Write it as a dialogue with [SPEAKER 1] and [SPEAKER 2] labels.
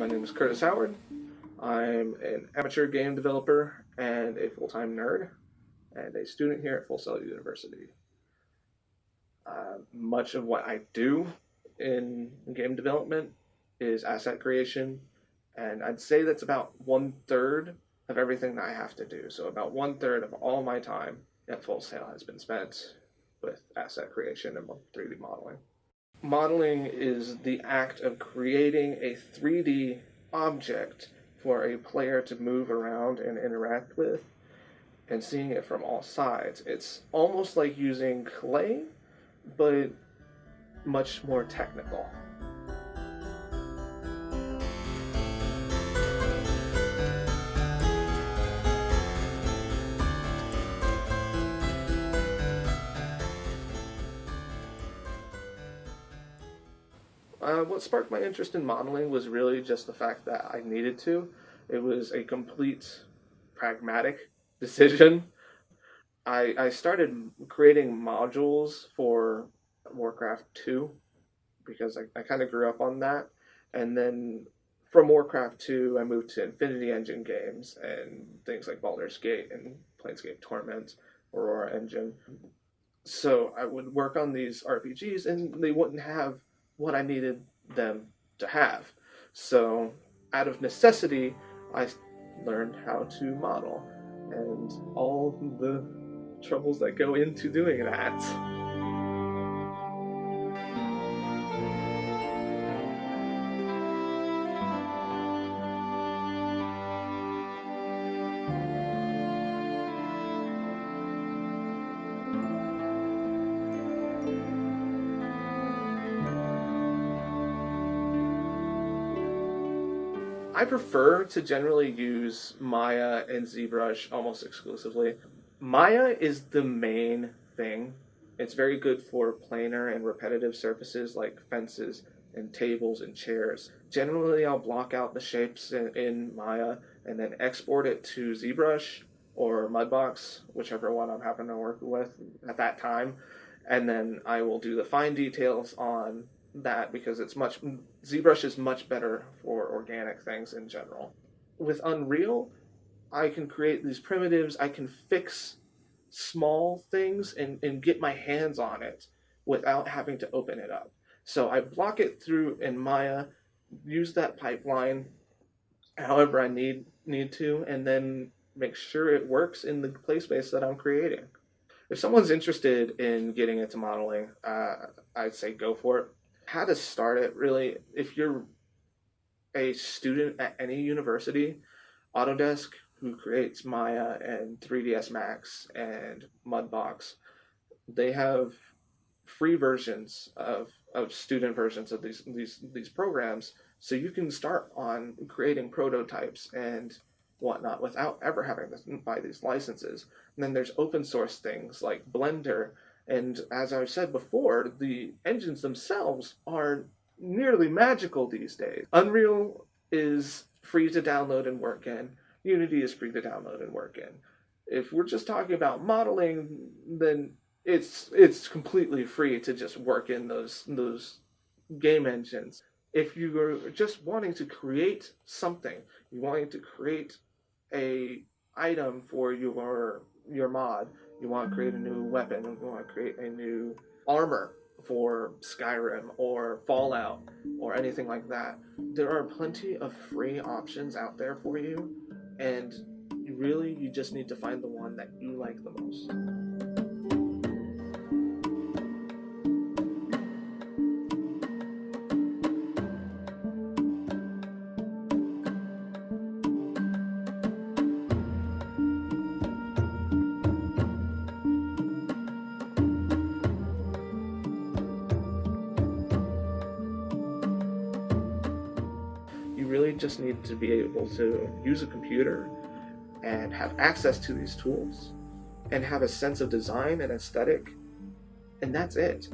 [SPEAKER 1] My name is Curtis Howard. I'm an amateur game developer and a full-time nerd and a student here at Full Sail University. Much of what I do in game development is asset creation, and I'd say that's about 1/3 of everything that I have to do. So about 1/3 of all my time at Full Sail has been spent with asset creation and 3D modeling. Modeling is the act of creating a 3D object for a player to move around and interact with and seeing it from all sides. It's almost like using clay, but much more technical. What sparked my interest in modeling was really just the fact that I needed to. It was a complete pragmatic decision. I started creating modules for Warcraft 2 because I kind of grew up on that. And then from Warcraft 2, I moved to Infinity Engine games and things like Baldur's Gate and Planescape Torment, Aurora Engine. So I would work on these RPGs and they wouldn't have what I needed them to have. So out of necessity, I learned how to model and all the troubles that go into doing that. I prefer to generally use Maya and ZBrush almost exclusively. Maya is the main thing. It's very good for planar and repetitive surfaces like fences and tables and chairs. Generally, I'll block out the shapes in Maya and then export it to ZBrush or Mudbox, whichever one I'm having to work with at that time. And then I will do the fine details on that because ZBrush is much better for organic things in general. With Unreal, I can create these primitives, I can fix small things and get my hands on it without having to open it up. So I block it through in Maya, use that pipeline however I need to, and then make sure it works in the play space that I'm creating. If someone's interested in getting into modeling, I'd say go for it. How to start it, really, if you're a student at any university, Autodesk, who creates Maya and 3ds Max and Mudbox, they have free versions of student versions of these programs, so you can start on creating prototypes and whatnot without ever having to buy these licenses. And then there's open source things like Blender. And as I've said before, the engines themselves are nearly magical these days. Unreal is free to download and work in. Unity is free to download and work in. If we're just talking about modeling, then it's completely free to just work in those game engines. If you're just wanting to create something, you're wanting to create a item for your mod, you want to create a new weapon, you want to create a new armor for Skyrim or Fallout or anything like that, there are plenty of free options out there for you, and you just need to find the one that you like the most. You really just need to be able to use a computer and have access to these tools and have a sense of design and aesthetic, and that's it.